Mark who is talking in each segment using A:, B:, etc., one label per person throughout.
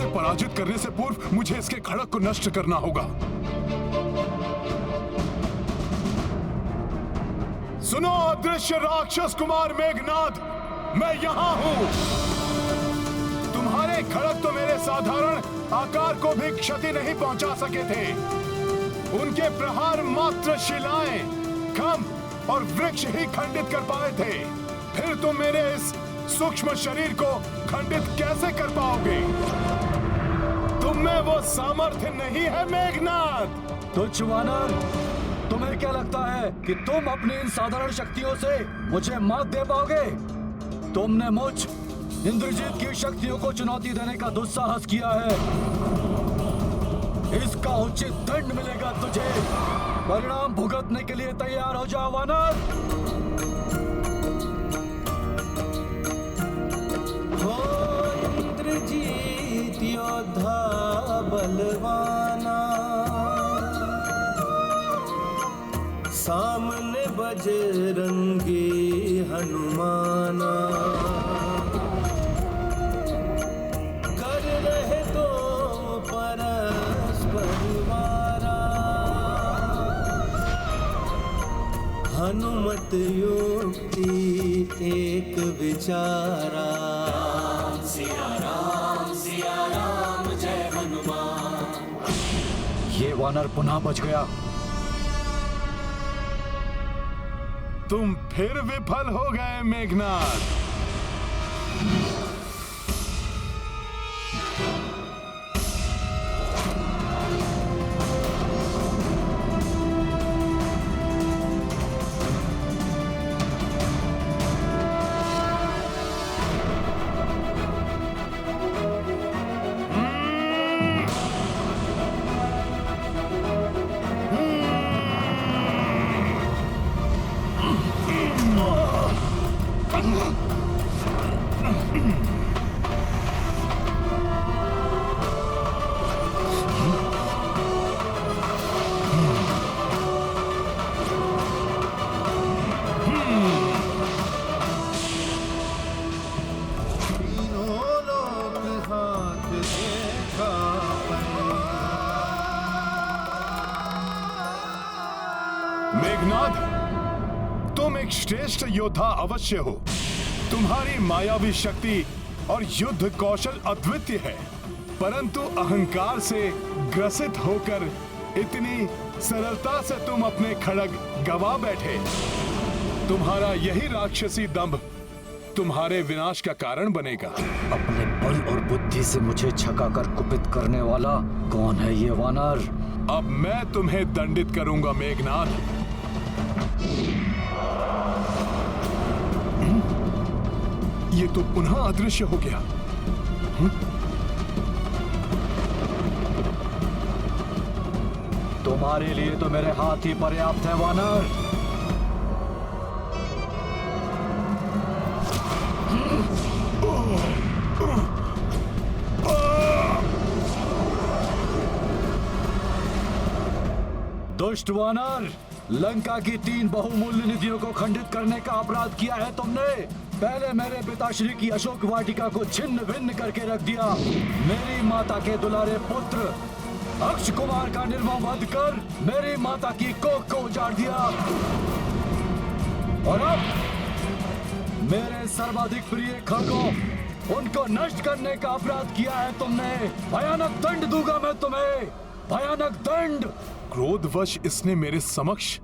A: पराजित करने से पूर्व मुझे इसके खड़क को नष्ट करना होगा। सुनो अदृश्य राक्षस कुमार मेघनाद, मैं यहां हूं। तुम्हारे खड़क तो मेरे साधारण आकार को भी क्षति नहीं पहुंचा सके थे। उनके प्रहार मात्र शिलाएं, खंभ और वृक्ष ही खंडित कर पाए थे। फिर तुम मेरे इस सूक्ष्म शरीर को खंडित कैसे कर पाओगे? तुम में वो सामर्थ्य नहीं है मेघनाद।
B: तुच्छ वानर, तुम्हें क्या लगता है कि तुम अपनी इन साधारण शक्तियों से मुझे मात दे पाओगे? तुमने मुझ इंद्रजीत की शक्तियों को चुनौती देने का दुस्साहस किया है। इसका उचित दंड मिलेगा तुझे। परिणाम भुगतने के लिए तैयार हो जाओ वानर।
C: हो इंद्रजीत योद्धा बलवाना, सामने बजरंगी हनुमाना, कर रहे तो परस्पर वारा, हनुमत युक्ति एक विचारा। सिया राम जय हनुमान।
B: ये वानर पुनः बच गया।
A: तुम फिर विफल हो गए मेघनाद। मेघनाद, तुम एक श्रेष्ठ योद्धा अवश्य हो। तुम्हारी मायावी शक्ति और युद्ध कौशल अद्वितीय है, परंतु अहंकार से ग्रसित होकर इतनी सरलता से तुम अपने खड़ग गवा बैठे। तुम्हारा यही राक्षसी दंभ तुम्हारे विनाश का कारण बनेगा।
B: अपने बल और बुद्धि से मुझे छकाकर कुपित करने वाला कौन है ये वानर?
A: अब मैं तुम्हें दंडित करूंगा मेघनाद। ये तो पुनः अदृश्य हो गया।
B: तुम्हारे लिए तो मेरे हाथ ही पर्याप्त है वानर। दुष्ट वानर, लंका की 3 बहुमूल्य निधियों को खंडित करने का अपराध किया है तुमने। पहले मेरे पिताश्री की अशोक वाटिका को छिन्न भिन्न करके रख दिया। मेरी माता के दुलारे पुत्र अक्ष कुमार का निर्मम वध कर मेरी माता की कोख को उजाड़ दिया। और अब मेरे सर्वाधिक प्रिय खड़गों, उनको नष्ट करने का अपराध किया है तुमने। भयानक दंड दूंगा मैं तुम्हें, भयानक दंड।
A: क्रोधवश इसने मेरे समक्ष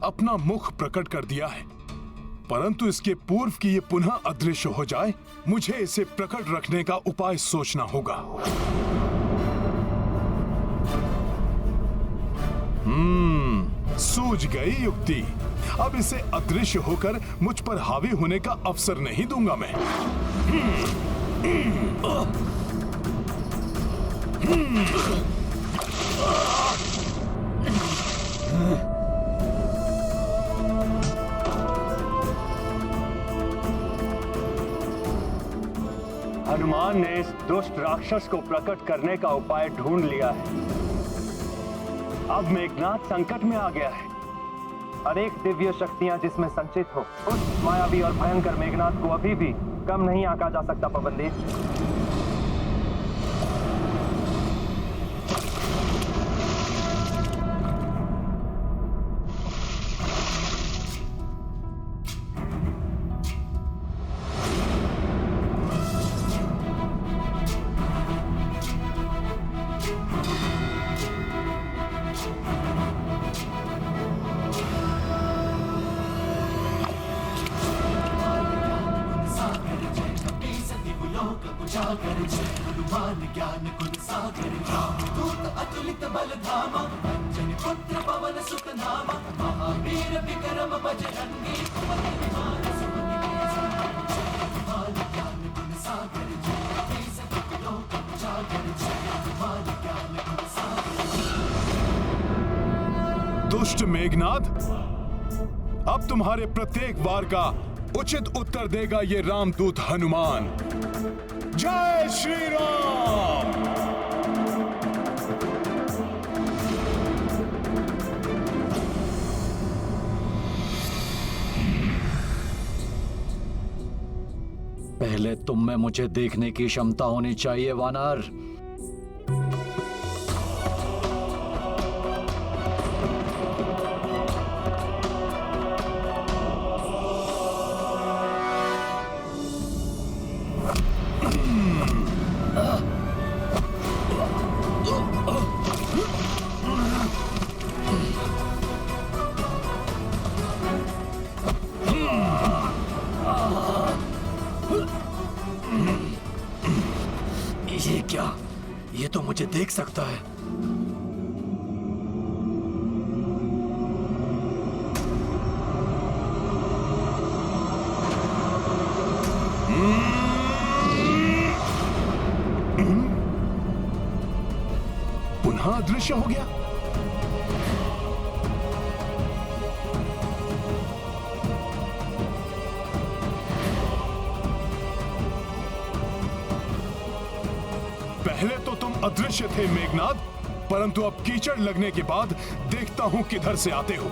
A: अपना मुख प्रकट कर दिया है, परंतु इसके पूर्व कि ये पुनः अदृश्य हो जाए, मुझे इसे प्रकट रखने का उपाय सोचना होगा। सूझ गई युक्ति। अब इसे अदृश्य होकर मुझ पर हावी होने का अवसर नहीं दूंगा मैं।
D: हनुमान ने इस दुष्ट राक्षस को प्रकट करने का उपाय ढूंढ लिया है। अब मेघनाद संकट में आ गया है। अनेक दिव्य शक्तियां जिसमें संचित हो, उस मायावी और भयंकर मेघनाद को अभी भी कम नहीं आंका जा सकता। पवनदेव,
C: सागर जय हनुमान ज्ञान गुण सागर रामदूत अतुलित बल धामा अंजनी पुत्र पवन सुत नामा महावीर विक्रम बजरंगी कुमति निवार सुमति के संगी जय हनुमान ज्ञान गुण सागर जय हे सतत लोक उजागर जय हनुमान ज्ञान गुण सागर।
A: दुष्ट मेघनाद, अब तुम्हारे प्रत्येक वार का उचित उत्तर देगा ये रामदूत हनुमान। जय श्री राम।
B: पहले तुम में मुझे देखने की क्षमता होनी चाहिए वानर। ये क्या? ये तो मुझे देख सकता है।
A: पुनः अदृश्य हो गया। पहले तो तुम अदृश्य थे मेघनाद, परंतु अब कीचड़ लगने के बाद देखता हूं किधर से आते हो।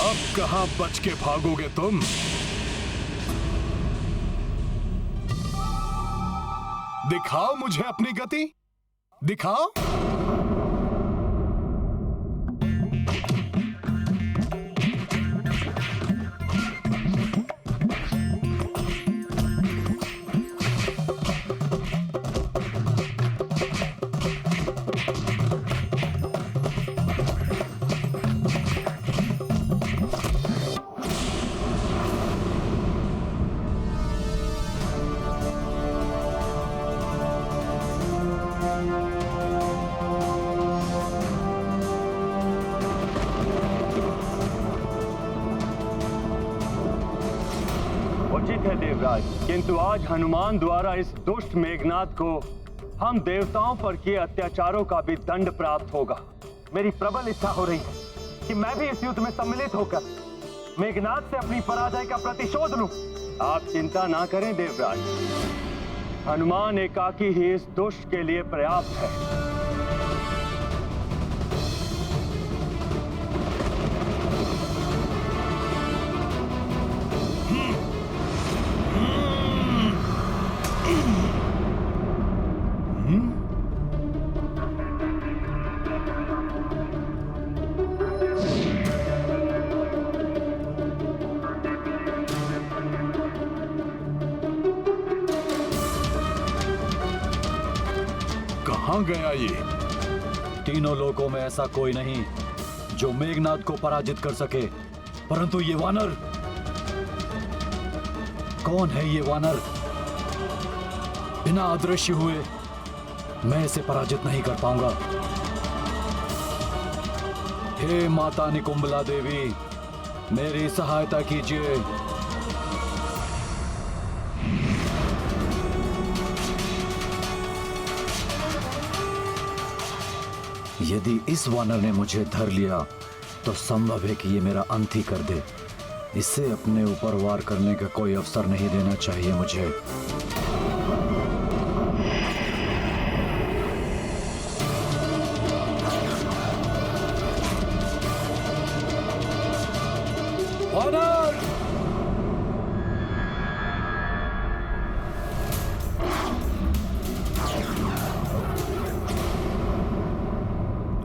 A: अब कहां बच के भागोगे तुम? दिखाओ मुझे अपनी गति, दिखाओ।
D: उचित है देवराज, किंतु आज हनुमान द्वारा इस दुष्ट मेघनाद को हम देवताओं पर किए अत्याचारों का भी दंड प्राप्त होगा। मेरी प्रबल इच्छा हो रही है कि मैं भी इस युद्ध में सम्मिलित होकर मेघनाद से अपनी पराजय का प्रतिशोध लूं। आप चिंता ना करें देवराज, हनुमान एकाकी ही इस दुष्ट के लिए पर्याप्त है।
A: कहाँ गया ये?
B: तीनों लोकों में ऐसा कोई नहीं जो मेघनाद को पराजित कर सके, परंतु ये वानर, कौन है ये वानर? बिना अदृश्य हुए मैं इसे पराजित नहीं कर पाऊंगा। हे माता निकुंबला देवी, मेरी सहायता कीजिए। यदि इस वानर ने मुझे धर लिया तो संभव है कि ये मेरा अंत ही कर दे। इसे अपने ऊपर वार करने का कोई अवसर नहीं देना चाहिए मुझे। वानर!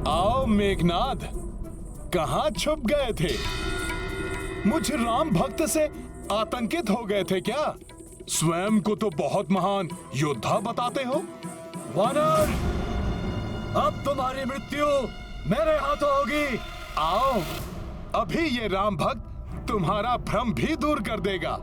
A: आओ मेघनाद, कहाँ छुप गए थे? मुझ राम भक्त से आतंकित हो गए थे क्या? स्वयं को तो बहुत महान योद्धा बताते हो।
B: वानर! अब तुम्हारी मृत्यु मेरे हाथों होगी।
A: आओ, अभी ये राम भक्त तुम्हारा भ्रम भी दूर कर देगा।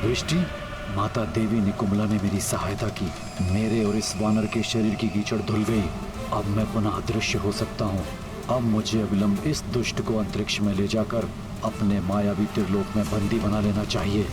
B: दृष्टि, माता देवी निकुंबला ने मेरी सहायता की। मेरे और इस वानर के शरीर की कीचड़ धुल गई। अब मैं पुनः अदृश्य हो सकता हूँ। अब मुझे अविलंब इस दुष्ट को अंतरिक्ष में ले जाकर अपने मायावी त्रिलोक में बंदी बना लेना चाहिए।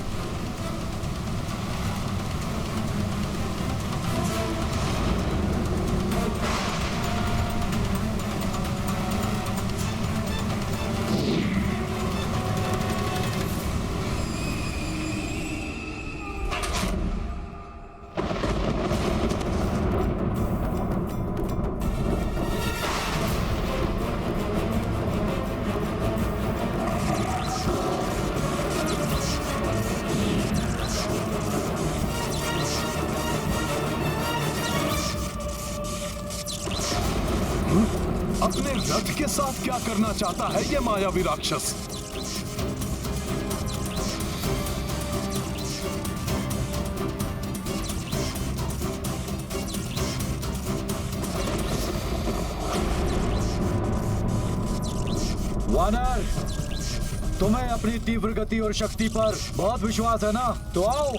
A: अपने रथ के साथ क्या करना चाहता है ये मायावी राक्षस?
B: वानर, तुम्हें अपनी तीव्र गति और शक्ति पर बहुत विश्वास है ना? तो आओ,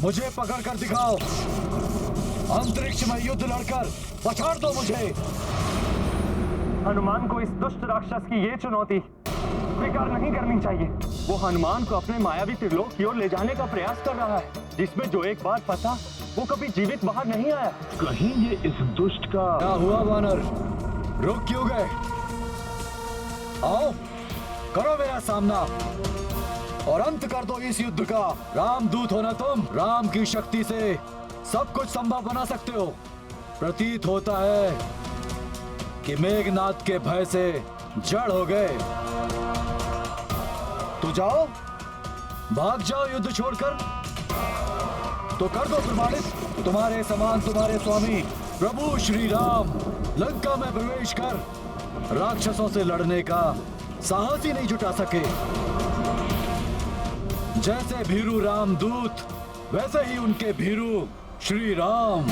B: मुझे पकड़ कर दिखाओ। अंतरिक्ष में युद्ध लड़कर पछाड़ दो मुझे।
D: हनुमान को इस दुष्ट राक्षस की ये चुनौती स्वीकार नहीं करनी चाहिए। वो हनुमान को अपने मायावी त्रिलोक की ओर ले जाने का प्रयास कर रहा है, जिसमें जो एक बार फंसा वो कभी जीवित बाहर नहीं आया।
A: कहीं ये इस दुष्ट का...
B: क्या हुआ वानर? रुक क्यों गए? आओ, करो मेरा सामना और अंत कर दो इस युद्ध का। रामदूत हो ना तुम? राम की शक्ति से सब कुछ संभव बना सकते हो। प्रतीत होता है कि मेघनाद के भय से जड़ हो गए। तो जाओ, भाग जाओ युद्ध छोड़कर। तो कर दो प्रमाणित, तुम्हारे समान तुम्हारे स्वामी प्रभु श्री राम लंका में प्रवेश कर राक्षसों से लड़ने का साहस ही नहीं जुटा सके। जैसे भीरू रामदूत, वैसे ही उनके भीरू श्री राम।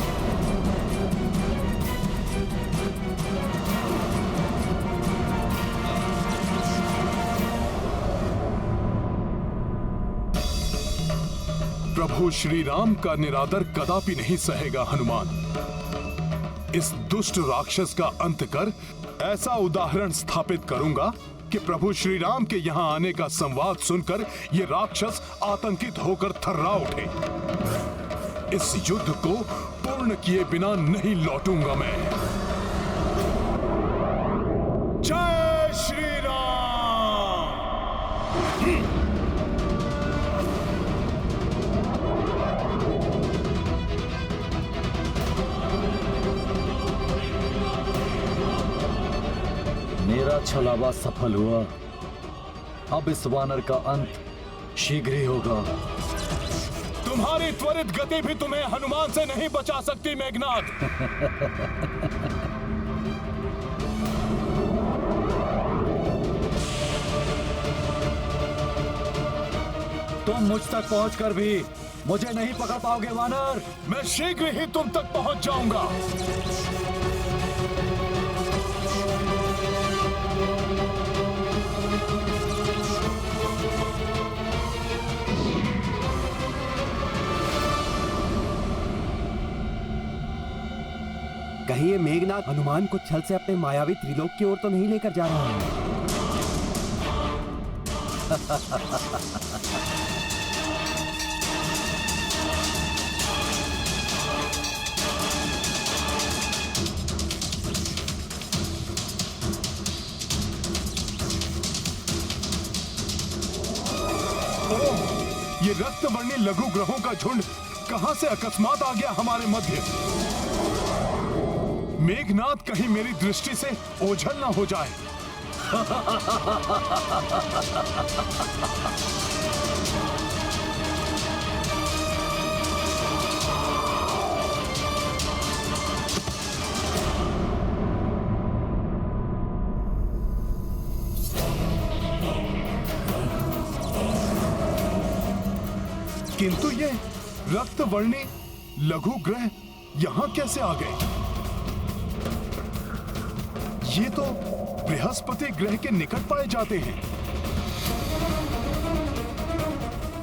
A: प्रभु श्री राम का निरादर कदापि नहीं सहेगा हनुमान। इस दुष्ट राक्षस का अंत कर ऐसा उदाहरण स्थापित करूंगा कि प्रभु श्री राम के यहाँ आने का संवाद सुनकर ये राक्षस आतंकित होकर थर्रा उठे। इस युद्ध को पूर्ण किए बिना नहीं लौटूंगा मैं। जय श्री राम।
B: मेरा छलावा सफल हुआ। अब इस वानर का अंत शीघ्र ही होगा।
A: तुम्हारी त्वरित गति भी तुम्हें हनुमान से नहीं बचा सकती मेघनाद।
B: तुम मुझ तक पहुंचकर भी मुझे नहीं पकड़ पाओगे वानर।
A: मैं शीघ्र ही तुम तक पहुंच जाऊंगा।
E: कहीं ये मेघनाथ हनुमान को छल से अपने मायावी त्रिलोक की ओर तो नहीं लेकर जा रहा है।
A: ये रक्तवर्णी लघु ग्रहों का झुंड कहां से अकस्मात आ गया हमारे मध्य। मेघनाथ कहीं मेरी दृष्टि से ओझल ना हो जाए। किंतु ये रक्तवर्णी लघु ग्रह यहां कैसे आ गए? ये तो बृहस्पति ग्रह के निकट पाए जाते हैं।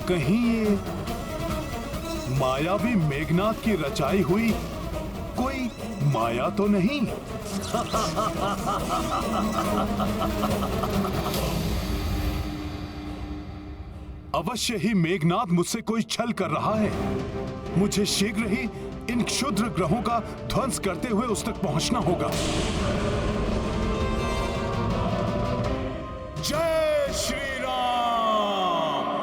A: कहीं ये मायावी मेघनाथ की रचाई हुई कोई माया तो नहीं? अवश्य ही मेघनाथ मुझसे कोई छल कर रहा है। मुझे शीघ्र ही इन क्षुद्र ग्रहों का ध्वंस करते हुए उस तक पहुंचना होगा। जय श्री राम।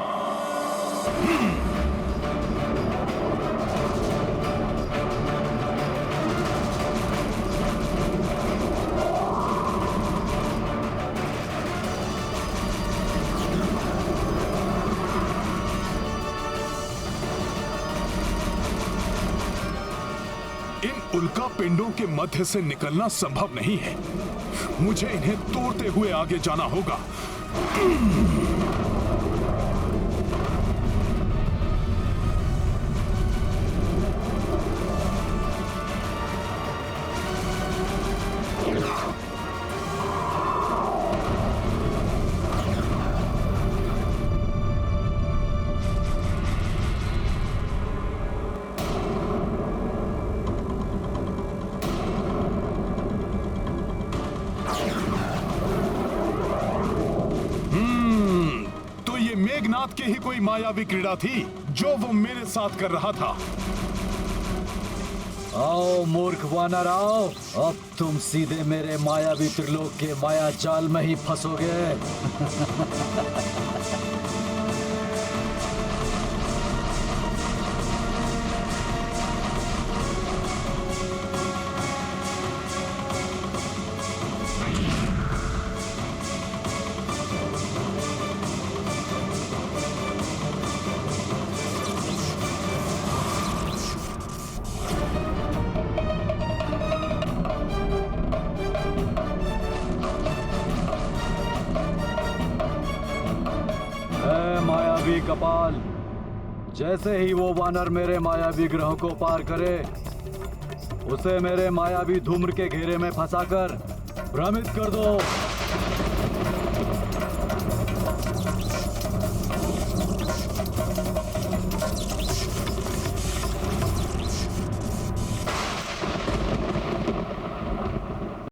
A: इन उल्का पिंडों के मध्य से निकलना संभव नहीं है। मुझे इन्हें तोड़ते हुए आगे जाना होगा। मेघनाथ की ही कोई मायावी क्रीड़ा थी जो वो मेरे साथ कर रहा था।
B: आओ मूर्ख वानर आओ, अब तुम सीधे मेरे मायावी त्रिलोक के माया जाल में ही फंसोगे। मायावी कपाल, जैसे ही वो वानर मेरे मायावी ग्रहों को पार करे, उसे मेरे मायावी धूम्र के घेरे में फंसाकर भ्रमित कर दो।